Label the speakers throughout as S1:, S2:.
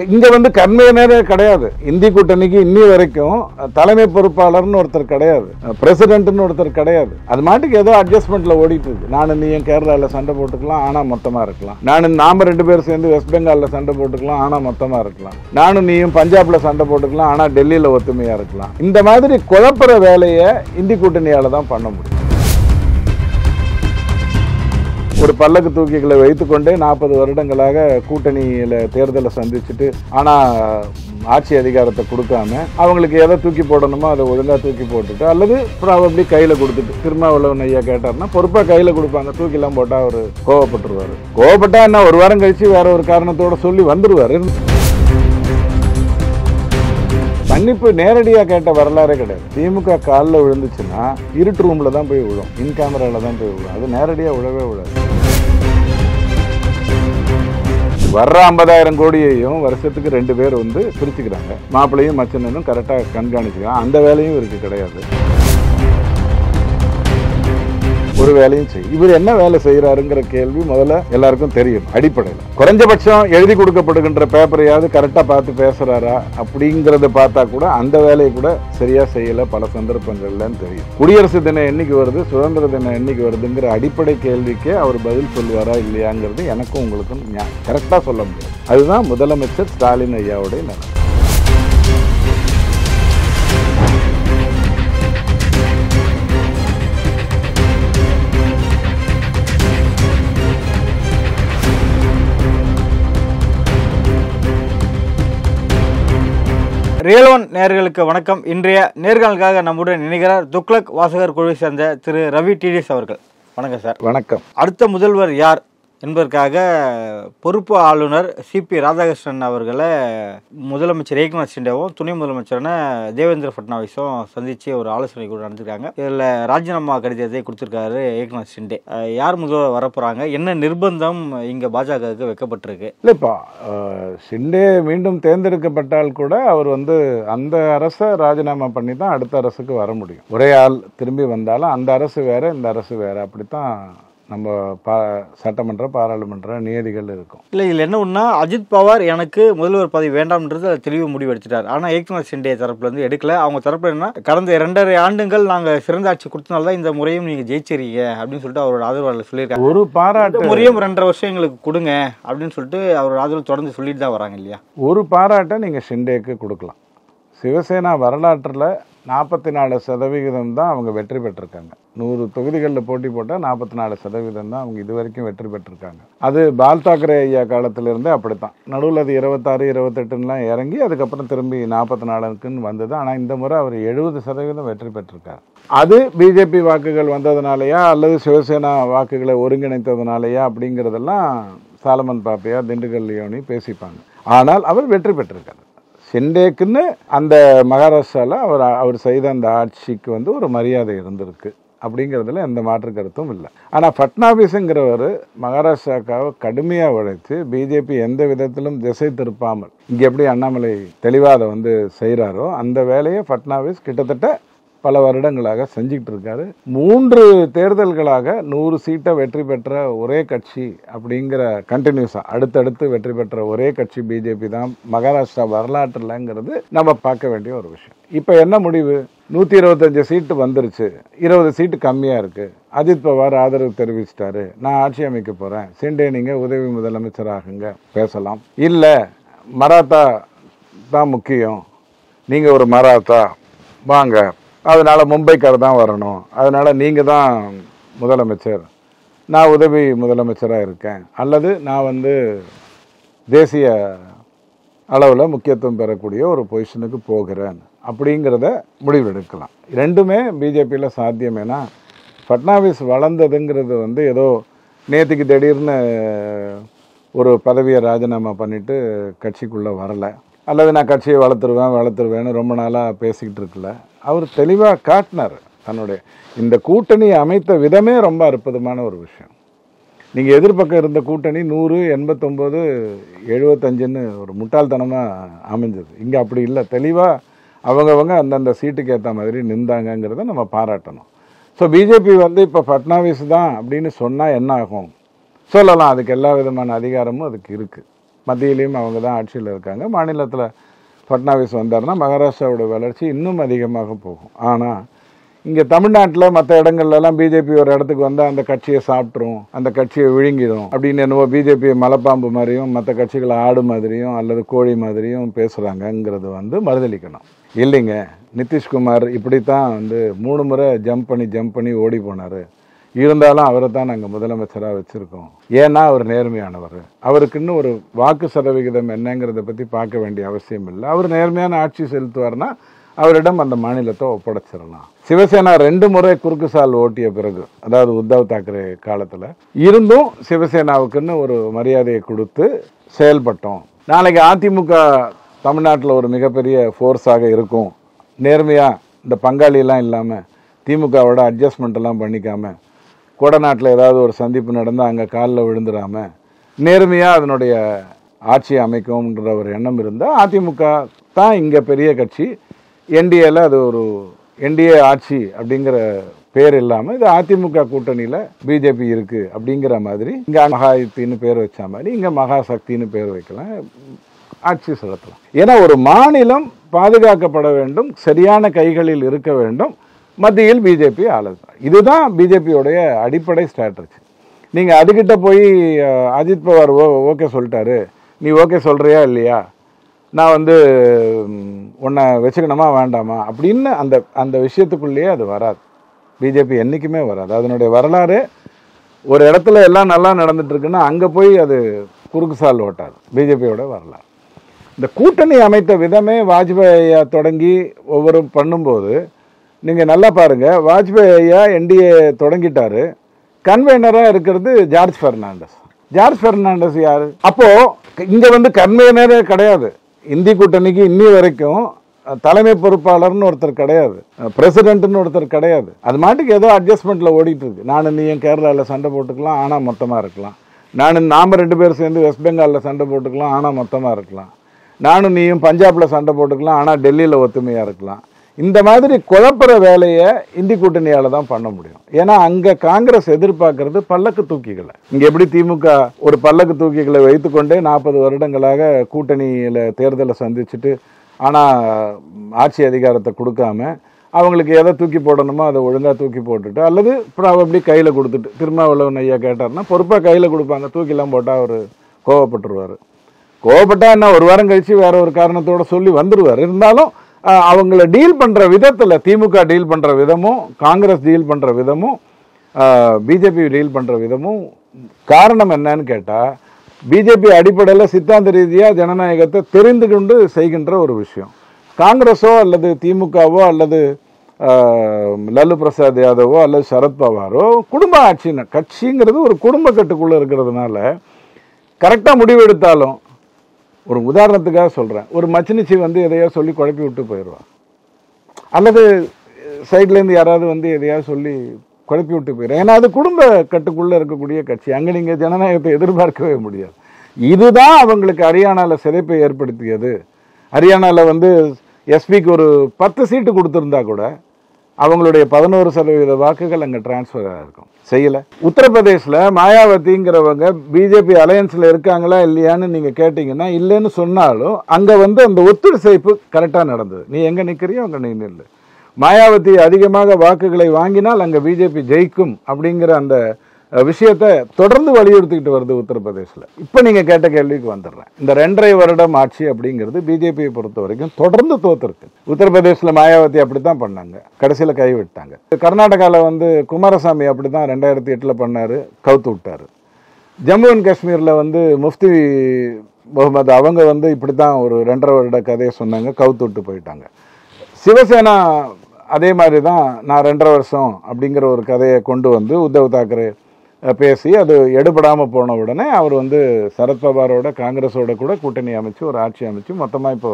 S1: இங்க வந்து கன்வீனரே கிடையாது. இந்தி கூட்டணிக்கு இன்னி வரைக்கும் தலைமை பொறுப்பாளர்னு ஒருத்தர் கிடையாது, பிரசிடென்ட்னு ஒருத்தர் கிடையாது. அது மாட்டுக்கு ஏதோ அட்ஜஸ்ட்மெண்ட்ல ஓடிட்டு இருக்கு. நானும் நீயும் கேரளால சண்டை போட்டுக்கலாம், ஆனா மொத்தமா இருக்கலாம். நாம 2 பேரும் சேர்ந்து வெஸ்ட் பெங்கால்ல சண்டை போட்டுக்கலாம், ஆனா மொத்தமா இருக்கலாம். நானும் நீயும் பஞ்சாப்ல சண்டை போட்டுக்கலாம், ஆனா டெல்லியில ஒத்துமையா இருக்கலாம். இந்த மாதிரி குழப்புற வேலையை இந்தி கூட்டணியால தான் பண்ண முடியும். ஒரு பல்லக்கு தூக்கிகளை வைத்துக்கொண்டே 40 வருடங்களாக கூட்டணியில தேர்தலை சந்திச்சுட்டு, ஆனா ஆட்சி அதிகாரத்தை கொடுக்காம அவங்களுக்கு எதை தூக்கி போடணுமோ அதை ஒழுங்கா தூக்கி போட்டுட்டு, அல்லது ப்ராபப்ளி கையில கொடுத்துட்டு, திருமாவளவன் ஐயா கேட்டார்னா பொறுப்பா கையில கொடுப்பாங்க. தூக்கிலாம் போட்டா அவரு கோவப்பட்டுருவாரு. கோவப்பட்டா என்ன, ஒரு வாரம் கழிச்சு வேற ஒரு காரணத்தோட சொல்லி வந்துருவாரு. மன்னிப்பு நேரடியா கேட்ட வரலாறே கிடையாது. திமுக காலில் விழுந்துச்சுன்னா இருட்டு ரூம்ல தான் போய் விழும், இன் கேமரால தான் போய் விழும். அது நேரடியா விழவே விழாது. வர்ற 50,000 கோடியையும் வருஷத்துக்கு 2 பேர் வந்து பிரிச்சுக்கிறாங்க. மாப்பிள்ளையும் மச்சனும் கரெக்டா கண்காணிச்சுக்கிறாங்க. அந்த வேலையும் இவருக்கு கிடையாது. ஒரு வேலையும் செய்யும். இவர் என்ன வேலை செய்யறாருங்கிற கேள்வி முதல்ல எல்லாருக்கும் தெரியும். அடிப்படையில் குறைஞ்சபட்சம் எழுதி கொடுக்கப்படுகின்ற பேப்பரையாவது கரெக்டா பார்த்து பேசுறாரா அப்படிங்கறத பார்த்தா கூட அந்த வேலையை கூட சரியா செய்யல பல சந்தர்ப்பங்கள்லன்னு தெரியும். குடியரசு தினம் என்னைக்கு வருது, சுதந்திர தினம் என்னைக்கு வருதுங்கிற அடிப்படை கேள்விக்கே அவர் பதில் சொல்லுவாரா இல்லையாங்கிறது எனக்கும் உங்களுக்கும் கரெக்டா சொல்ல முடியாது. அதுதான் முதலமைச்சர் ஸ்டாலின் ஐயாவுடைய நிலை.
S2: ரியல் ஒன் நேயர்களுக்கு வணக்கம். இன்றைய நேர்காணலுக்காக நம்முடன் இணைகிறார் துக்ளக் வாசகர் குழுவை சேர்ந்த திரு ரவி டிடிஎஸ் அவர்கள். வணக்கம் சார்.
S1: வணக்கம்.
S2: அடுத்த முதல்வர் யார் என்பதற்காக பொறுப்பு ஆளுநர் சிபி ராதாகிருஷ்ணன் அவர்களை முதலமைச்சர் ஏக்நாத் ஷிண்டேவும் துணை முதலமைச்சரான தேவேந்திர ஃபட்னாவிஸும் சந்திச்சு ஒரு ஆலோசனை கூட நடந்திருக்காங்க. இதில் ராஜினாமா கடிதத்தை கொடுத்திருக்காரு ஏக்நாத் ஷிண்டே. யார் முதல்வர் வரப்போறாங்க, என்ன நிர்பந்தம் இங்க பாஜகவுக்கு வைக்கப்பட்டிருக்கு?
S1: இல்லப்பா, ஷிண்டே மீண்டும் தேர்ந்தெடுக்கப்பட்டால் கூட அவர் வந்து அந்த அரசை ராஜினாமா பண்ணி தான் அடுத்த அரசுக்கு வர முடியும். ஒரே ஆள் திரும்பி வந்தாலும் அந்த அரசு வேற இந்த அரசு வேற, அப்படித்தான் நம்ம சட்டமன்ற பாராளுமன்ற நியதிகள் இருக்கும்.
S2: இல்லை, இதில் என்ன ஒன்றா, அஜித் பவார் எனக்கு முதல்வர் பதவி வேண்டாம்ன்றது தெளிவு முடிவு எடுத்துட்டார். ஆனால் ஏக்நாத் ஷிண்டே தரப்புலேருந்து எடுக்கல. அவங்க தரப்புல என்ன, கடந்த 2.5 ஆண்டுகள் நாங்கள் சிறந்த ஆட்சி கொடுத்தனால தான் இந்த முறையும் நீங்கள் ஜெயிச்சிருக்கீங்க அப்படின்னு சொல்லிட்டு அவரோட ஆதரவாளர் சொல்லியிருக்காங்க.
S1: ஒரு பாராட்டு
S2: முறையும் 2.5 வருஷம் எங்களுக்கு கொடுங்க அப்படின்னு சொல்லிட்டு அவரோட ஆதரவு தொடர்ந்து சொல்லிட்டு தான் வராங்க இல்லையா?
S1: ஒரு பாராட்டை நீங்கள் ஷிண்டேக்கு கொடுக்கலாம். சிவசேனா வரலாற்றில் 44% தான் அவங்க வெற்றி பெற்றிருக்காங்க. 100 தொகுதிகளில் போட்டி போட்டால் 44% தான் அவங்க இது வரைக்கும் வெற்றி பெற்றிருக்காங்க. அது பால் தாக்கரே ஐயா காலத்திலிருந்தே அப்படித்தான். நடுவில் அது 26, 28லாம் இறங்கி அதுக்கப்புறம் திரும்பி 44க்குன்னு வந்தது. ஆனால் இந்த முறை அவர் 70% வெற்றி பெற்றிருக்கார். அது பிஜேபி வாக்குகள் வந்ததுனாலயா அல்லது சிவசேனா வாக்குகளை ஒருங்கிணைத்ததுனாலயா அப்படிங்கிறதெல்லாம் சாலமன் பாப்பையா, திண்டுக்கல் லியோனி பேசிப்பாங்க. ஆனால் அவர் வெற்றி பெற்றிருக்கார். ஷிண்டேக்குன்னு அந்த மகாராஷ்டிராவில் அவர் செய்த அந்த ஆட்சிக்கு வந்து ஒரு மரியாதை இருந்திருக்கு. அப்படிங்கிறதுல எந்த மாற்று கருத்தும் இல்லை. ஆனால் ஃபட்னாவிஸுங்கிறவர் மகாராஷ்டிராவுக்காக கடுமையாக உழைத்து பிஜேபி எந்த விதத்திலும் திசை திருப்பாமல் இங்கே எப்படி அண்ணாமலை தெளிவாக அதை வந்து செய்கிறாரோ அந்த வேலையை ஃபட்னாவிஸ் கிட்டத்தட்ட பல வருடங்களாக செஞ்சுக்கிட்டு இருக்காரு. 3 தேர்தல்களாக 100 சீட்டை வெற்றி பெற்ற ஒரே கட்சி அப்படிங்கிற கண்டினியூஸாக அடுத்தடுத்து வெற்றி பெற்ற ஒரே கட்சி பிஜேபி தான் மகாராஷ்டிரா வரலாற்றுலங்கிறது நம்ம பார்க்க வேண்டிய ஒரு விஷயம். இப்போ என்ன முடிவு? 125 சீட்டு வந்துருச்சு, 20 சீட்டு கம்மியாக இருக்குது. அஜித் பவார் ஆதரவு தெரிவிச்சிட்டாரு, நான் ஆட்சி அமைக்க போகிறேன், ஷிண்டே நீங்கள் உதவி முதலமைச்சராகுங்க பேசலாம். இல்லை, மராத்தா தான் முக்கியம், நீங்கள் ஒரு மராத்தா வாங்க, அதனால் மும்பைக்கார தான் வரணும், அதனால் நீங்கள் தான் முதலமைச்சர், நான் உதவி முதலமைச்சராக இருக்கேன், அல்லது நான் வந்து தேசிய அளவில் முக்கியத்துவம் பெறக்கூடிய ஒரு பொசிஷனுக்கு போகிறேன் அப்படிங்கிறத முடிவெடுக்கலாம். ரெண்டுமே பிஜேபியில் சாத்தியம். ஏன்னா ஃபட்னாவிஸ் வளர்ந்ததுங்கிறது வந்து ஏதோ நேற்றுக்கு திடீர்னு ஒரு பதவியை ராஜினாமா பண்ணிவிட்டு கட்சிக்குள்ளே வரலை, அல்லது நான் கட்சியை வளர்த்துருவேன்னு ரொம்ப நாளாக பேசிக்கிட்டு இருக்கல. அவர் தெளிவாக காட்டினார். தன்னுடைய இந்த கூட்டணி அமைத்த விதமே ரொம்ப அற்புதமான ஒரு விஷயம். நீங்கள் எதிர்பக்கம் இருந்த கூட்டணி 100, 89, 75ன்னு ஒரு முட்டாள்தனமாக அமைஞ்சது. இங்கே அப்படி இல்லை. தெளிவாக அவங்கவங்க அந்தந்த சீட்டுக்கு ஏற்ற மாதிரி நின்றாங்கங்கிறத நம்ம பாராட்டணும். ஸோ பிஜேபி வந்து இப்போ ஃபட்னாவிஸ் தான் அப்படின்னு சொன்னால் என்ன ஆகும் சொல்லலாம். அதுக்கு எல்லா விதமான அதிகாரமும் அதுக்கு இருக்குது. மத்தியிலையும் அவங்க தான் ஆட்சியில் இருக்காங்க. மாநிலத்தில் ஃபட்னாவிஸ் வந்தார்னா மகாராஷ்டிராவோட வளர்ச்சி இன்னும் அதிகமாக போகும். ஆனால் இங்கே தமிழ்நாட்டில் மற்ற இடங்கள்லாம் பிஜேபி ஒரு இடத்துக்கு வந்தால் அந்த கட்சியை சாப்பிட்ரும், அந்த கட்சியை விழுங்கிடும் அப்படின்னு என்னவோ பிஜேபியை மலைப்பாம்பு மாதிரியும் மற்ற கட்சிகளை ஆடு மாதிரியும் அல்லது கோழி மாதிரியும் பேசுகிறாங்கங்கிறது மறுதளிக்கணும். இல்லைங்க, நிதிஷ்குமார் இப்படித்தான் 3 முறை ஜம்ப் பண்ணி ஓடி போனார். இருந்தாலும் அவரை தான் நாங்கள் முதலமைச்சராக வச்சுருக்கோம். ஏன்னா அவர் நேர்மையானவர். அவருக்கு இன்னும் ஒரு வாக்கு சதவிகிதம் என்னங்கிறத பற்றி பார்க்க வேண்டிய அவசியம் இல்லை. அவர் நேர்மையான ஆட்சி செலுத்துவார்னா அவரிடம் அந்த மாநிலத்தை ஒப்படைச்சிடலாம். சிவசேனா 2 முறை குறுக்கு சால் ஓட்டிய பிறகு, அதாவது உத்தவ் தாக்கரே காலத்தில் இருந்தும் சிவசேனாவுக்குன்னு ஒரு மரியாதையை கொடுத்து செயல்பட்டோம். நாளைக்கு அதிமுக தமிழ்நாட்டில் ஒரு மிகப்பெரிய ஃபோர்ஸாக இருக்கும். நேர்மையாக இந்த பங்காளியெல்லாம் இல்லாமல் திமுகவோட அட்ஜஸ்ட்மெண்ட் எல்லாம் பண்ணிக்காமல் கொடநாட்டில் ஏதாவது ஒரு சந்திப்பு நடந்தால் அங்கே காலில் விழுந்துடாமல் நேர்மையாக அதனுடைய ஆட்சியை அமைக்கும்ன்ற ஒரு எண்ணம் இருந்தால் அதிமுக தான் இங்கே பெரிய கட்சி. என்டிஏல அது ஒரு என்டிஏ ஆட்சி அப்படிங்கிற பேர் இல்லாமல் இது அதிமுக கூட்டணியில் பிஜேபி இருக்குது அப்படிங்கிற மாதிரி இங்கே மகாயுத்தின்னு பேர் வச்ச மாதிரி இங்கே மகாசக்தின்னு பேர் வைக்கலாம், ஆட்சி செலுத்தலாம். ஏன்னா ஒரு மாநிலம் பாதுகாக்கப்பட வேண்டும், சரியான கைகளில் இருக்க வேண்டும், மத்தியில் பிஜேபி ஆளுது. இதுதான் பிஜேபியோடைய அடிப்படை ஸ்ட்ராட்டஜி. நீங்கள் அதுக்கிட்ட போய் அஜித் பவார் ஓகே சொல்லிட்டாரு, நீ ஓகே சொல்கிறியா இல்லையா, நான் உன்னை வச்சுக்கணுமா வேண்டாமா அப்படின்னு அந்த விஷயத்துக்குள்ளேயே அது வராது. பிஜேபி என்றைக்குமே வராது. அதனுடைய வரலாறு ஒரு இடத்துல எல்லாம் நல்லா நடந்துட்டு இருக்குன்னா அங்கே போய் அது குறுக்கு சால் ஓட்டாது. பிஜேபியோட வரலாறு இந்த கூட்டணி அமைத்த விதமே வாஜ்பாய் ஐயா தொடங்கி ஒவ்வொரு பண்ணும்போது நீங்கள் நல்லா பாருங்கள். வாஜ்பாய் ஐயா என்டிஏ தொடங்கிட்டாரு, கன்வீனராக இருக்கிறது ஜார்ஜ் பெர்னாண்டஸ். ஜார்ஜ் பெர்னாண்டஸ் யார்? அப்போது இங்கே கன்வீனரே கிடையாது. இந்தி கூட்டணிக்கு இன்னி வரைக்கும் தலைமை பொறுப்பாளர்னு ஒருத்தர் கிடையாது, பிரசிடென்ட்னு ஒருத்தர் கிடையாது. அது மாட்டுக்கு ஏதோ அட்ஜஸ்ட்மெண்ட்டில் ஓடிட்டு இருக்கு. நானும் நீயும் கேரளாவில் சண்டை போட்டுக்கலாம், ஆனால் மொத்தமாக இருக்கலாம். நாம் 2 பேர் சேர்ந்து வெஸ்ட் பெங்காலில் சண்டை போட்டுக்கலாம், ஆனால் மொத்தமாக இருக்கலாம். நானும் நீயும் பஞ்சாபில் சண்டை போட்டுக்கலாம், ஆனால் டெல்லியில் ஒத்துமையாக இருக்கலாம். இந்த மாதிரி குழப்புற வேலையை இந்தி கூட்டணியால் தான் பண்ண முடியும். ஏன்னா அங்கே காங்கிரஸ் எதிர்பார்க்கறது பல்லக்கு தூக்கிகளை. இங்கே எப்படி திமுக ஒரு பல்லக்கு தூக்கிகளை வைத்துக்கொண்டே 40 வருடங்களாக கூட்டணியில் தேர்தலை சந்திச்சுட்டு ஆனால் ஆட்சி அதிகாரத்தை கொடுக்காம அவங்களுக்கு எதை தூக்கி போடணுமோ அதை ஒழுங்காக தூக்கி போட்டுட்டு அல்லது ப்ராபப்ளி கையில் கொடுத்துட்டு திருமாவளவன் ஐயா கேட்டார்னா பொறுப்பாக கையில் கொடுப்பாங்க. தூக்கிலாம் போட்டால் அவர் கோவப்பட்டுருவார். கோவப்பட்டா என்ன, ஒரு வாரம் கழித்து வேற ஒரு காரணத்தோடு சொல்லி வந்துடுவார். இருந்தாலும் அவங்கள டீல் பண்ணுற விதத்தில் திமுக டீல் பண்ணுற விதமும் காங்கிரஸ் டீல் பண்ணுற விதமும் பிஜேபி டீல் பண்ணுற விதமும் காரணம் என்னன்னு கேட்டால் பிஜேபி அடிப்படையில் சித்தாந்த ரீதியாக ஜனநாயகத்தை தெரிந்து கொண்டு செய்கின்ற ஒரு விஷயம். காங்கிரஸோ அல்லது திமுகவோ அல்லது லல்லு பிரசாத் யாதவோ அல்லது சரத்பவாரோ குடும்ப ஆட்சின்னு கட்சிங்கிறது ஒரு குடும்ப கட்டுக்குள்ளே இருக்கிறதுனால கரெக்டாக முடிவெடுத்தாலும், ஒரு உதாரணத்துக்காக சொல்கிறேன், ஒரு மச்சினிச்சி எதையோ சொல்லி குழப்பி விட்டு போயிடுவான், அல்லது சைட்லேருந்து யாராவது எதையாவது சொல்லி குழப்பி விட்டு போயிடும். ஏன்னா அது குடும்ப கட்டுக்குள்ளே இருக்கக்கூடிய கட்சி. அங்கே நீங்கள் ஜனநாயகத்தை எதிர்பார்க்கவே முடியாது. இதுதான் அவங்களுக்கு ஹரியானாவில் சிதைப்பை ஏற்படுத்தியது. ஹரியானாவில் எஸ்பிக்கு ஒரு 10 சீட்டு கொடுத்துருந்தா கூட அவங்களுடைய 11% வாக்குகள் அங்கே டிரான்ஸ்ஃபர் ஆகிருக்கும். செய்யலை. உத்தரப்பிரதேசில் மாயாவதிங்கிறவங்க பிஜேபி அலையன்ஸில் இருக்காங்களா இல்லையான்னு நீங்கள் கேட்டிங்கன்னா இல்லைன்னு சொன்னாலும் அங்கே அந்த ஒத்துழைப்பு கரெக்டாக நடந்தது. நீ எங்கே நிற்கிறியோ அங்கே நீ நில்லு. மாயாவதி அதிகமாக வாக்குகளை வாங்கினால் அங்கே பிஜேபி ஜெயிக்கும் அப்படிங்கிற அந்த விஷயத்தை தொடர்ந்து வலியுறுத்திக்கிட்டு வருது உத்தரப்பிரதேசில். இப்போ நீங்கள் கேட்ட கேள்விக்கு வந்துடுறேன். இந்த 2.5 வருடம் ஆட்சி அப்படிங்கிறது பிஜேபியை பொறுத்த வரைக்கும் தொடர்ந்து தோத்துருக்கு. உத்தரப்பிரதேசில் மாயாவதி அப்படி தான் பண்ணாங்க, கடைசியில் கைவிட்டாங்க. கர்நாடகாவில் குமாரசாமி அப்படி தான் 2008 பண்ணார், கவுத்து விட்டார். ஜம்மு அண்ட் காஷ்மீரில் முஃப்தி முகமது அவங்க இப்படி தான் ஒரு 2.5 வருட கதையை சொன்னாங்க, கவுத்து விட்டு போயிட்டாங்க. சிவசேனா அதே மாதிரி தான் நான் 2.5 வருஷம் அப்படிங்கிற ஒரு கதையை கொண்டு உத்தவ் தாக்கரே பேசி அது எடுபடாமல் போன உடனே அவர் சரத்பவாரோட காங்கிரஸோட கூட கூட்டணி அமைச்சு ஒரு ஆட்சி அமைச்சு மொத்தமாக இப்போ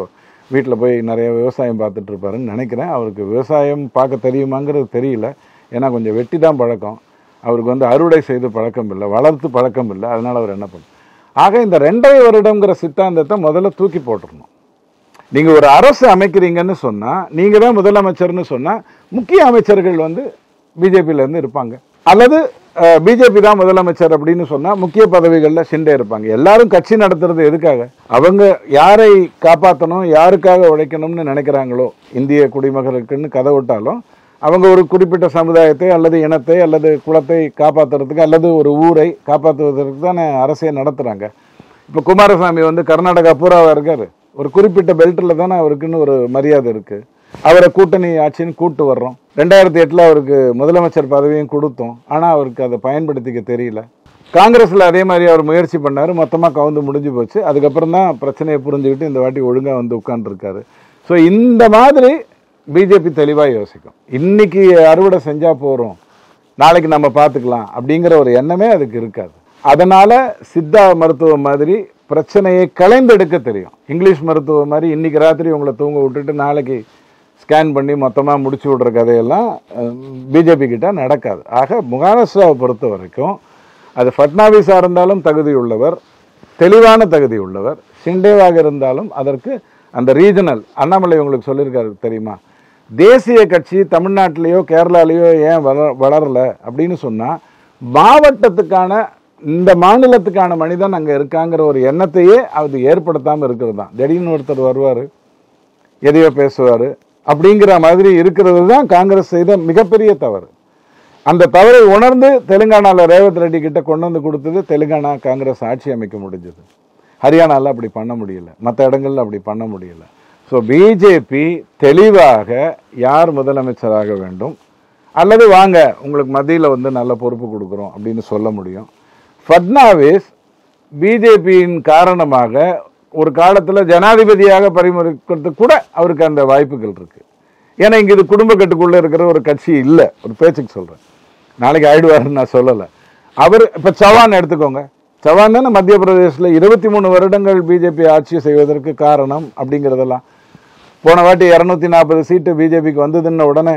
S1: வீட்டில் போய் நிறைய விவசாயம் பார்த்துட்டு இருப்பாருன்னு நினைக்கிறேன். அவருக்கு விவசாயம் பார்க்க தெரியுமாங்கிறது தெரியல. ஏன்னா கொஞ்சம் வெட்டி தான் பழக்கம். அவருக்கு அறுவடை செய்து பழக்கம் இல்லை, வளர்த்து பழக்கம் இல்லை. அதனால் அவர் என்ன பண்ணும். ஆக இந்த 2.5 வருடங்கிற சித்தாந்தத்தை முதல்ல தூக்கி போட்டுடணும். நீங்கள் ஒரு அரசு அமைக்கிறீங்கன்னு சொன்னால், நீங்கள் தான் முதலமைச்சர்னு சொன்னால் முக்கிய அமைச்சர்கள் பிஜேபியிலேருந்து இருப்பாங்க. அல்லது பிஜேபி தான் முதலமைச்சர் அப்படின்னு சொன்னா முக்கிய பதவிகளில் ஷிண்டே இருப்பாங்க. எல்லாரும் கட்சி நடத்துறது எதுக்காக? அவங்க யாரை காப்பாற்றணும், யாருக்காக உழைக்கணும்னு நினைக்கிறாங்களோ, இந்திய குடிமகனுக்குன்னு கதை விட்டாலும் அவங்க ஒரு குறிப்பிட்ட சமுதாயத்தை அல்லது இனத்தை அல்லது குலத்தை காப்பாற்றுறதுக்கு அல்லது ஒரு ஊரை காப்பாற்றுவதற்கு தானே அரசியல் நடத்துகிறாங்க. இப்போ குமாரசாமி வந்து கர்நாடகா பூராவாக இருக்கார். ஒரு குறிப்பிட்ட பெல்ட்டில் தானே அவருக்குன்னு ஒரு மரியாதை இருக்குது. அவரை கூட்டணி ஆட்சின்னு கூட்டு வர்றோம். 2008 அவருக்கு முதலமைச்சர் பதவியும் கொடுத்தோம். ஆனால் அவருக்கு அதை பயன்படுத்திக்க தெரியல. காங்கிரஸில் அதே மாதிரி அவர் முயற்சி பண்ணார், மொத்தமாக கவுந்து முடிஞ்சு போச்சு. அதுக்கப்புறம் தான் பிரச்சனையை புரிஞ்சுக்கிட்டு இந்த வாட்டி ஒழுங்காக வந்து உட்காந்துருக்காரு. ஸோ இந்த மாதிரி பிஜேபி தெளிவாக யோசிக்கும். இன்னைக்கு அறுவடை செஞ்சால் போகிறோம், நாளைக்கு நம்ம பார்த்துக்கலாம் அப்படிங்கிற ஒரு எண்ணமே அதுக்கு இருக்காது. அதனால் சித்தா மருத்துவம் மாதிரி பிரச்சனையை களைந்தெடுக்க தெரியும். இங்கிலீஷ் மருத்துவம் மாதிரி இன்னைக்கு ராத்திரி உங்களை தூங்க விட்டுட்டு நாளைக்கு ஸ்கேன் பண்ணி மொத்தமாக முடிச்சு விடுற கதையெல்லாம் பிஜேபி கிட்ட நடக்காது. ஆக மகாராஷ்டிராவை பொறுத்த வரைக்கும் அது ஃபட்னாவிஸாக இருந்தாலும் தகுதி உள்ளவர், தெளிவான தகுதி உள்ளவர். ஷிண்டேவாக இருந்தாலும் அதற்கு அந்த ரீஜனல் அண்ணாமலை உங்களுக்கு சொல்லியிருக்காரு தெரியுமா, தேசிய கட்சி தமிழ்நாட்டிலேயோ கேரளாலேயோ ஏன் வளரல அப்படின்னு சொன்னால் மாவட்டத்துக்கான இந்த மாநிலத்துக்கான மனிதன் அங்கே இருக்காங்கிற ஒரு எண்ணத்தையே அது ஏற்படுத்தாமல் இருக்கிறது தான். திடீர்னு ஒருத்தர் வருவார், எதையோ பேசுவார் அப்படிங்கிற மாதிரி இருக்கிறது தான் காங்கிரஸ் செய்த மிகப்பெரிய தவறு. அந்த தவறை உணர்ந்து தெலுங்கானாவில் ரேவந்த் ரெட்டி கிட்ட கொண்டு வந்து கொடுத்தது தெலுங்கானா காங்கிரஸ் ஆட்சி அமைக்க முடிஞ்சது. ஹரியானாவில் அப்படி பண்ண முடியல, மற்ற இடங்கள்ல அப்படி பண்ண முடியல. ஸோ பிஜேபி தெளிவாக யார் முதலமைச்சராக வேண்டும் அல்லது வாங்க உங்களுக்கு மத்தியில் வந்து நல்ல பொறுப்பு கொடுக்குறோம் அப்படின்னு சொல்ல முடியும். ஃபட்னாவிஸ் பிஜேபியின் காரணமாக ஒரு காலத்தில் ஜனாதிபதியாக பரிமுறைக்கிறதுக்கு கூட அவருக்கு அந்த வாய்ப்புகள் இருக்கு. ஏன்னா இங்கே இது குடும்ப கட்டுக்குள்ளே இருக்கிற ஒரு கட்சி இல்லை. ஒரு பேச்சுக்கு சொல்கிறேன், நாளைக்கு ஆயிடுவாருன்னு நான் சொல்லலை. அவர் இப்போ சவான் எடுத்துக்கோங்க. சவான் தானே மத்திய பிரதேசில் 23 வருடங்கள் பிஜேபி ஆட்சி செய்வதற்கு காரணம் அப்படிங்கிறதெல்லாம். போன வாட்டி 240 சீட்டு பிஜேபிக்கு வந்ததுன்னு உடனே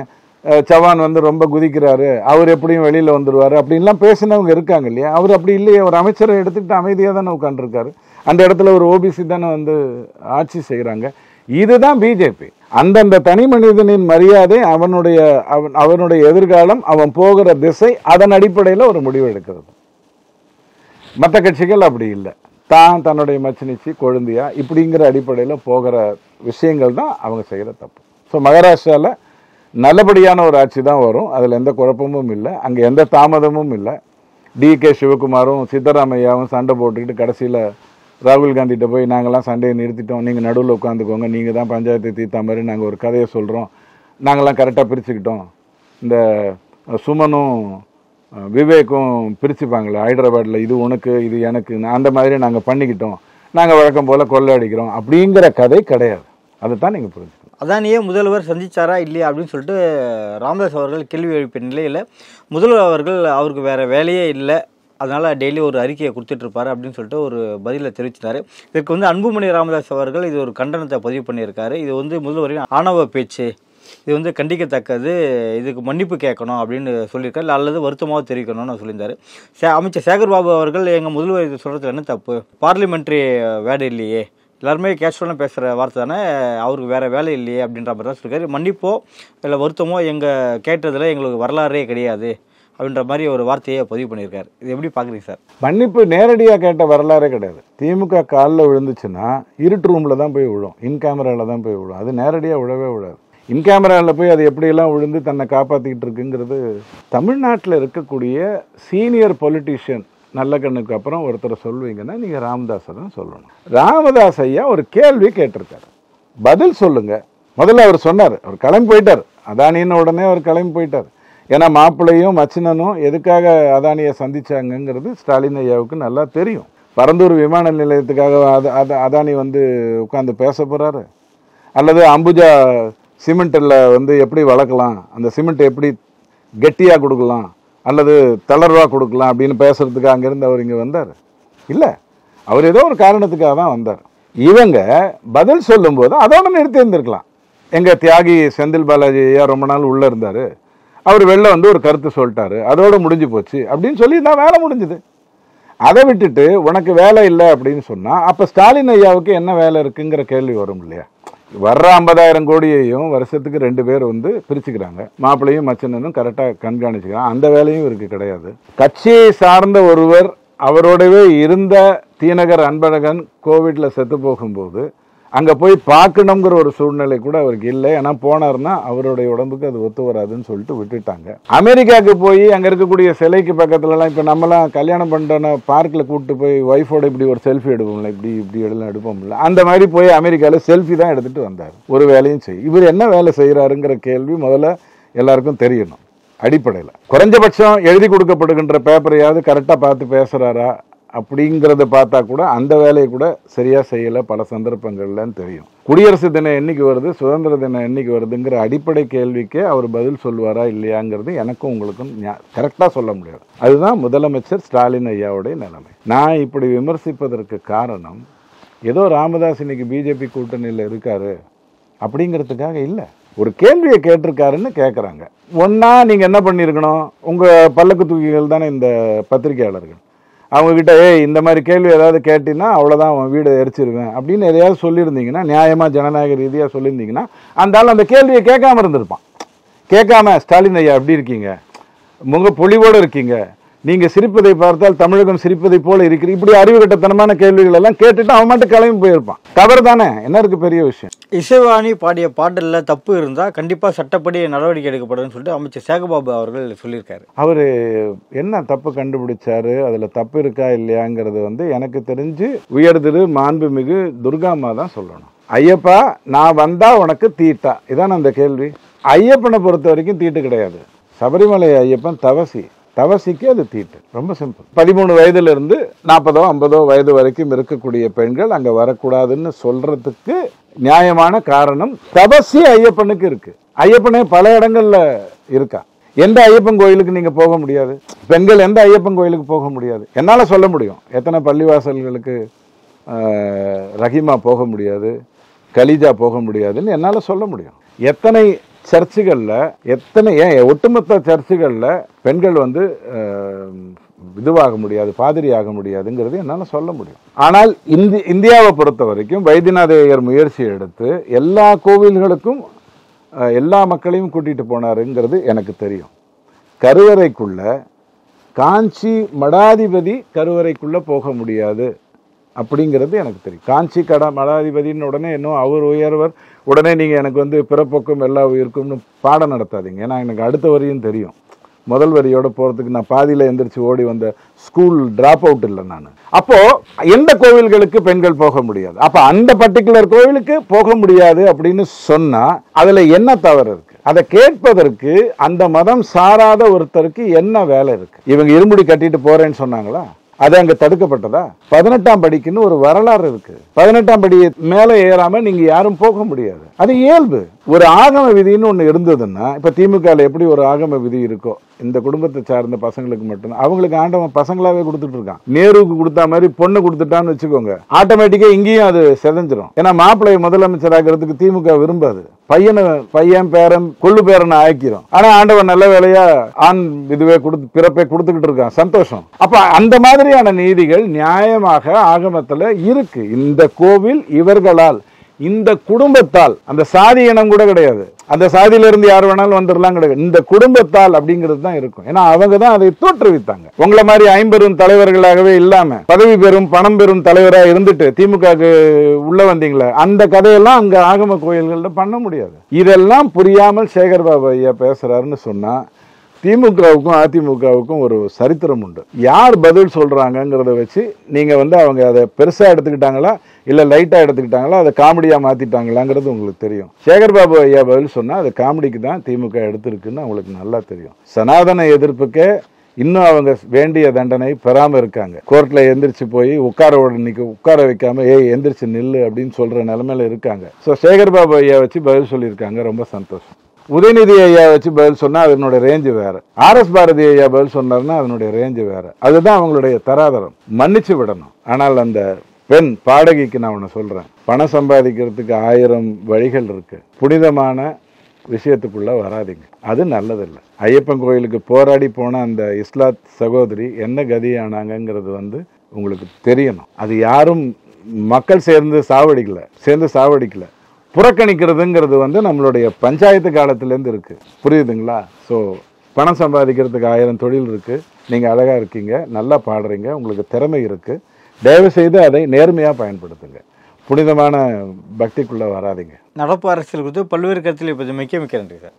S1: சவான் வந்து ரொம்ப குதிக்கிறாரு, அவர் எப்படியும் வெளியில் வந்துடுவார் அப்படின்லாம் பேசினவங்க இருக்காங்க இல்லையா. அவர் அப்படி இல்லையே, ஒரு அமைச்சரை எடுத்துக்கிட்டு அமைதியாக தானே உட்காந்துருக்காரு. அந்த இடத்துல ஒரு ஓபிசி தானே வந்து ஆட்சி செய்கிறாங்க. இதுதான் பிஜேபி. அந்தந்த தனி மனிதனின் மரியாதை, அவனுடைய எதிர்காலம், அவன் போகிற திசை, அதன் அடிப்படையில் ஒரு முடிவு எடுக்கிறது. மற்ற கட்சிகள் அப்படி இல்லை. தன்னுடைய மச்சினிச்சி கொழுந்தியா இப்படிங்கிற அடிப்படையில் போகிற விஷயங்கள் தான் அவங்க செய்கிற தப்பு. ஸோ மகாராஷ்டிராவில் நல்லபடியான ஒரு ஆட்சி தான் வரும், அதில் எந்த குழப்பமும் இல்லை, அங்கே எந்த தாமதமும் இல்லை. டிகே சிவகுமாரும் சித்தராமையாவும் சண்டை போட்டுக்கிட்டு கடைசியில் ராகுல் காந்திகிட்ட போய் நாங்கள்லாம் சண்டையை நிறுத்திட்டோம், நீங்கள் நடுவில் உட்காந்துக்கோங்க, நீங்கள் தான் பஞ்சாயத்தை தீர்த்தா மாதிரி நாங்கள் ஒரு கதையை சொல்கிறோம், நாங்கள்லாம் கரெக்டாக பிரிச்சுக்கிட்டோம். இந்த சுமனும் விவேக்கும் பிரிச்சுப்பாங்களே ஹைதராபாத்தில், இது உனக்கு இது எனக்கு, அந்த மாதிரி நாங்கள் பண்ணிக்கிட்டோம், நாங்கள் வழக்கம் போல் கொள்ளடிக்கிறோம் அப்படிங்கிற கதை கிடையாது. அதை தான் நீங்கள் புரிஞ்சுக்கணும்.
S2: அதானியே முதல்வர் சந்திச்சாரா இல்லையா அப்படின்னு சொல்லிட்டு ராமதாஸ் அவர்கள் கேள்வி எழுப்பிய நிலையில் முதல்வர் அவர்கள் அவருக்கு வேறு வேலையே இல்லை, அதனால் டெய்லி ஒரு அறிக்கையை கொடுத்துட்ருப்பாரு அப்படின்னு சொல்லிட்டு ஒரு பதிலை தெரிவிச்சிட்டாரு. இதற்கு வந்து அன்புமணி ராமதாஸ் அவர்கள் இது ஒரு கண்டனத்தை பதிவு பண்ணியிருக்காரு. இது வந்து முதல்வரின் ஆணவ பேச்சு, இது வந்து கண்டிக்கத்தக்கது, இதுக்கு மன்னிப்பு கேட்கணும் அப்படின்னு சொல்லியிருக்காரு, அல்லது வருத்தமாக தெரிவிக்கணும்னு சொல்லியிருந்தார். அமைச்சர் சேகர் பாபு அவர்கள் எங்கள் முதல்வர் இது சொல்கிறதுல என்ன தப்பு, பார்லிமெண்ட்ரி வேர்டு இல்லையே, எல்லாருமே கேஷுவலாக பேசுகிற வார்த்தை தானே, அவருக்கு வேறு வேலை இல்லையே அப்படின்ற மாதிரி தான் சொல்லியிருக்காரு. மன்னிப்போ இல்லை வருத்தமோ எங்கள் கேட்டதில் எங்களுக்கு வரலாறே கிடையாது அப்படின்ற மாதிரி ஒரு வார்த்தையை பதிவு பண்ணியிருக்காரு. இது எப்படி பார்க்குறீங்க சார்?
S1: மன்னிப்பு நேரடியாக கேட்ட வரலாறே கிடையாது. திமுக காலில் விழுந்துச்சுன்னா இருட்டு ரூமில் தான் போய் விழும், இன் கேமராவில் தான் போய் விழும். அது நேரடியாக விழவே விழாது. இன் கேமராவில் போய் அது எப்படியெல்லாம் விழுந்து தன்னை காப்பாற்றிக்கிட்டு இருக்குங்கிறது தமிழ்நாட்டில் இருக்கக்கூடிய சீனியர் பொலிட்டீஷியன் நல்ல கண்ணுக்கு அப்புறம் ஒருத்தரை சொல்வீங்கன்னா நீங்கள் ராமதாஸை தான் சொல்லணும். ராமதாஸ் ஐயா ஒரு கேள்வி கேட்டிருக்காரு, பதில் சொல்லுங்க. முதல்ல அவர் சொன்னார், அவர் கிளம்பி போயிட்டார். அதானின்னு உடனே அவர் கிளம்பி போயிட்டார். ஏன்னா மாப்பிள்ளையும் மச்சினனும் எதுக்காக அதானியை சந்திச்சாங்கங்கிறது ஸ்டாலின் ஐயாவுக்கு நல்லா தெரியும். பரந்தூர் விமான நிலையத்துக்காக அதானி வந்து உட்காந்து பேச போகிறாரு, அல்லது அம்புஜா சிமெண்ட்டில் வந்து எப்படி வளர்க்கலாம், அந்த சிமெண்ட் எப்படி கெட்டியாக கொடுக்கலாம் அல்லது தளர்வாக கொடுக்கலாம் அப்படின்னு பேசுறதுக்கு அங்கேருந்து அவர் இங்கே வந்தார்? இல்லை, அவர் ஏதோ ஒரு காரணத்துக்காக தான் வந்தார். இவங்க பதில் சொல்லும்போது அதோட நிறுத்தி இருந்திருக்கலாம். எங்கள் தியாகி செந்தில் பாலாஜி ஐயா ரொம்ப நாள் உள்ளே இருந்தார், அவர் வெளில வந்து ஒரு கருத்து சொல்லிட்டாரு, அதோட முடிஞ்சு போச்சு அப்படின்னு சொல்லி தான் வேலை முடிஞ்சுது. அதை விட்டுட்டு உனக்கு வேலை இல்லை அப்படின்னு சொன்னால் அப்போ ஸ்டாலின் ஐயாவுக்கு என்ன வேலை இருக்குங்கிற கேள்வி வரும் இல்லையா? வர்ற 50,000 கோடியையும் வருஷத்துக்கு 2 பேர் வந்து பிரிச்சுக்கிறாங்க. மாப்பிள்ளையும் மச்சனும் கரெக்டாக கண்காணிச்சுக்கிறாங்க. அந்த வேலையும் இவருக்கு கிடையாது. கட்சியை சார்ந்த ஒருவர் அவரோடவே இருந்த தீநகர் அன்பழகன் கோவிட்ல செத்து போகும்போது அங்கே போய் பார்க்கணுங்கிற ஒரு சூழ்நிலை கூட அவருக்கு இல்லை. ஏன்னா போனார்னா அவருடைய உடம்புக்கு அது ஒத்து வராதுன்னு சொல்லிட்டு விட்டுட்டாங்க. அமெரிக்காவுக்கு போய் அங்கே இருக்கக்கூடிய சிலைக்கு பக்கத்துலலாம் இப்போ நம்மலாம் கல்யாணம் பண்ணிட்டோன்னா பார்க்கில் கூப்பிட்டு போய் ஒய்ஃபோட இப்படி ஒரு செல்ஃபி எடுப்போம்ல, இப்படி எடுப்போம்ல, அந்த மாதிரி போய் அமெரிக்காவில் செல்ஃபி தான் எடுத்துகிட்டு வந்தார். ஒரு வேலையும் செய்யும். இவர் என்ன வேலை செய்கிறாருங்கிற கேள்வி முதல்ல எல்லாருக்கும் தெரியணும். அடிப்படையில் குறைஞ்சபட்சம் எழுதி கொடுக்கப்படுகின்ற பேப்பரையாவது கரெக்டாக பார்த்து பேசுகிறாரா அப்படிங்கிறத பார்த்தா கூட அந்த வேலையை கூட சரியாக செய்யலை பல சந்தர்ப்பங்கள்லன்னு தெரியும். குடியரசு தினம் என்னைக்கு வருது, சுதந்திர தினம் என்னைக்கு வருதுங்கிற அடிப்படை கேள்விக்கே அவர் பதில் சொல்வாரா இல்லையாங்கிறது எனக்கும் உங்களுக்கும் கரெக்டாக சொல்ல முடியாது. அதுதான் முதலமைச்சர் ஸ்டாலின் ஐயாவுடைய நிலைமை. நான் இப்படி விமர்சிப்பதற்கு காரணம் ஏதோ ராமதாஸ் இன்னைக்கு பிஜேபி கூட்டணியில் இருக்காரு அப்படிங்கிறதுக்காக இல்லை. ஒரு கேள்வியை கேட்டிருக்காருன்னு கேட்குறாங்க. ஒன்றா நீங்கள் என்ன பண்ணியிருக்கணும், உங்கள் பல்லக்கு தூக்கிகள் தானே இந்த பத்திரிகையாளர்கள், அவங்கக்கிட்ட இந்த மாதிரி கேள்வி ஏதாவது கேட்டிங்கன்னா அவ்வளோதான், அவன் வீடை எரிச்சிருவேன் அப்படின்னு எதையாவது சொல்லியிருந்தீங்கன்னா, நியாயமாக ஜனநாயக ரீதியாக சொல்லியிருந்தீங்கன்னா அந்த ஆள் அந்த கேள்வியை கேட்காம இருந்திருப்பான். கேட்காம ஸ்டாலின் ஐயா எப்படி இருக்கீங்க, முக பொலிவோடு இருக்கீங்க, நீங்கள் சிரிப்பதை பார்த்தால் தமிழகம் சிரிப்பதை போல இருக்கிறீங்க, இப்படி அறிவு கட்டத்தனமான கேள்விகள் எல்லாம் கேட்டுட்டு அவன் மட்டும் கிளம்பி போயிருப்பான். தவறு தானே, என்ன இருக்கு பெரிய விஷயம்.
S2: இசைவாணி பாடிய பாடலில் தப்பு இருந்தால் கண்டிப்பாக சட்டப்படி நடவடிக்கை எடுக்கப்படும்னு சொல்லிட்டு அமைச்சர் சேகர்பாபு அவர்கள் சொல்லியிருக்காரு.
S1: அவர் என்ன தப்பு கண்டுபிடிச்சாரு, அதில் தப்பு இருக்கா இல்லையாங்கிறது வந்து எனக்கு தெரிஞ்சு உயர் திரு மாண்புமிகு துர்காம்மா தான் சொல்லணும். ஐயப்பா நான் வந்தா உனக்கு தீட்டா, இதான் அந்த கேள்வி. ஐயப்பனை பொறுத்த வரைக்கும் தீட்டு கிடையாது. சபரிமலை ஐயப்பன் தவசிக்கு அது தீட்டு. ரொம்ப சிம்பிள். 13 வயதிலிருந்து 40 50 வயது வரைக்கும் இருக்கக்கூடிய பெண்கள் அங்கே வரக்கூடாதுன்னு சொல்றதுக்கு நியாயமான காரணம் தவசி ஐயப்பனுக்கு இருக்கு. ஐயப்பனே பல இடங்கள்ல இருக்கா. எந்த ஐயப்பன் கோயிலுக்கு நீங்க போக முடியாது, பெண்கள் எந்த ஐயப்பன் கோயிலுக்கு போக முடியாது. என்னால் சொல்ல முடியும் எத்தனை பள்ளிவாசல்களுக்கு ரஹீமா போக முடியாது, கலிஜா போக முடியாதுன்னு என்னால் சொல்ல முடியும். எத்தனை சர்ச்சுகளில் ஒட்டுமொத்த சர்ச்சுகளில் பெண்கள் வந்து இதுவாக முடியாது, பாதிரி ஆக முடியாதுங்கிறது என்னால் சொல்ல முடியும். ஆனால் இந்தியாவை பொறுத்த வரைக்கும் வைத்தியநாத ஐயர் முயற்சி எடுத்து எல்லா கோவில்களுக்கும் எல்லா மக்களையும் கூட்டிகிட்டு போனாருங்கிறது எனக்கு தெரியும். கருவறைக்குள்ள காஞ்சி மடாதிபதி கருவறைக்குள்ளே போக முடியாது அப்படிங்கிறது எனக்கு தெரியும். காஞ்சி மடாதிபதினு உடனே இன்னும் அவர் உயர்வர், உடனே நீங்கள் எனக்கு வந்து பிறப்போக்கும் எல்லா உயிருக்கும்னு பாடம் நடத்தாதீங்க. ஏன்னா எனக்கு அடுத்த வரியும் தெரியும். முதல் வரியோட போகிறதுக்கு நான் பாதியில் எந்திரிச்சு ஓடி வந்த ஸ்கூல் ட்ராப் அவுட் இல்லை நான். அப்போது எந்த கோவில்களுக்கு பெண்கள் போக முடியாது, அப்போ அந்த பர்டிகுலர் கோவிலுக்கு போக முடியாது அப்படின்னு சொன்னால் அதில் என்ன தவறு இருக்குது? அதை கேட்பதற்கு அந்த மதம் சாராத ஒருத்தருக்கு என்ன வேலை இருக்குது? இவங்க இருமுடி கட்டிட்டு போகிறேன்னு சொன்னாங்களா? அது அங்க தடுக்கப்பட்டதா? 18ஆம் படிக்குன்னு ஒரு வரலாறு இருக்கு. 18ஆம் படி மேல ஏறாம நீங்க யாரும் போக முடியாது. அது இயல்பு. ஒரு ஆகம விதின்னு ஒண்ணு இருந்ததுன்னா, இப்ப திமுக எப்படி ஒரு ஆகம விதி இருக்கோ, இந்த குடும்பத்தை சார்ந்த பசங்களுக்கு மட்டும், அவங்களுக்கு ஆண்டவன் பசங்களாவே கொடுத்துட்டு இருக்கான். நேருவுக்கு கொடுத்தா மாதிரி பொண்ணு கொடுத்துட்டான்னு வச்சுக்கோங்க, ஆட்டோமேட்டிக்கா இங்கேயும் அது செதஞ்சிரும். ஏன்னா மாப்பிள்ளை முதலமைச்சர் ஆகிறதுக்கு திமுக விரும்பாது. பையன் பேரன் கொள்ளு பேரனை ஆக்கிரும். ஆனா ஆண்டவன் நல்ல வேலையா ஆண் இதுவே பிறப்பை கொடுத்துக்கிட்டு இருக்கான். சந்தோஷம். அப்ப அந்த மாதிரியான நீதிகள் நியாயமாக ஆகமத்துல இருக்கு. இந்த கோவில் இவர்களால், இந்த குடும்பத்தால், அந்த சாதி இனம் கூட கிடையாது, அந்த சாதியில இருந்து யார் வேணாலும் வந்துடலாம் கிடையாது, இந்த குடும்பத்தால் அப்படிங்கிறது தான் இருக்கும். ஏன்னா அவங்க தான் அதை தோற்றுவித்தாங்க. உங்களை மாதிரி 50 தலைவர்களாகவே இல்லாம பதவி பெறும் பணம் பெறும் தலைவராக இருந்துட்டு திமுக உள்ள வந்தீங்களே, அந்த கதையெல்லாம் அங்க ஆகம கோயில்கள்ல பண்ண முடியாது. இதெல்லாம் புரியாமல் சேகர்பாபு ஐயா பேசுறாருன்னு சொன்னா திமுகவுக்கும் அதிமுகவுக்கும் ஒரு சரித்திரம் உண்டு. யார் பதில் சொல்றாங்கிறத வச்சு நீங்க அவங்க அதை பெருசா எடுத்துக்கிட்டாங்களா இல்ல லைட்டா எடுத்துக்கிட்டாங்களா, அதை காமெடியா மாத்திட்டாங்களாங்கிறது உங்களுக்கு தெரியும். சேகர்பாபு ஐயா பதில் சொன்னா அது காமெடிக்கு தான் திமுக எடுத்திருக்குன்னு அவங்களுக்கு நல்லா தெரியும். சனாதன எதிர்ப்புக்கே இன்னும் அவங்க வேண்டிய தண்டனை பெறாம இருக்காங்க. கோர்ட்ல எந்திரிச்சு போய் உட்கார வைக்காம எந்திரிச்சு நில்லு அப்படின்னு சொல்ற நிலைமையில இருக்காங்க. ஸோ சேகர்பாபு ஐயா வச்சு பதில் சொல்லியிருக்காங்க, ரொம்ப சந்தோஷம். உதயநிதி ஐயா வச்சு பதில் சொன்னா அதனுடைய ரேஞ்சு வேற, RS பாரதி ஐயா பதில் சொன்னார்னா அதனுடைய ரேஞ்சு வேற. அதுதான் அவங்களுடைய தராதரம். மன்னிச்சு விடணும். ஆனால் அந்த பெண் பாடகிக்கு நான் ஒன்று சொல்றேன், பணம் சம்பாதிக்கிறதுக்கு 1000 வழிகள் இருக்கு. புனிதமான விஷயத்துக்குள்ள வராதிங்க, அது நல்லதில்லை. ஐயப்பன் கோயிலுக்கு போராடி போன அந்த இஸ்லாத் சகோதரி என்ன கதியானாங்கிறது உங்களுக்கு தெரியணும். அது யாரும் மக்கள் சேர்ந்து சாவடிக்கல. புறக்கணிக்கிறதுங்கிறது வந்து நம்மளுடைய பஞ்சாயத்து காலத்துலேருந்து இருக்குது. புரியுதுங்களா? ஸோ பணம் சம்பாதிக்கிறதுக்கு 1000 தொழில் இருக்குது. நீங்கள் அழகாக இருக்கீங்க, நல்லா பாடுறீங்க, உங்களுக்கு திறமை இருக்குது. தயவுசெய்து அதை நேர்மையாக பயன்படுத்துங்க. புனிதமான பக்திக்குள்ளே வராதிங்க.
S2: நடப்பு அரசியல் குறித்து பல்வேறு கருத்தில் இப்போது மிக்க நன்றி சார்.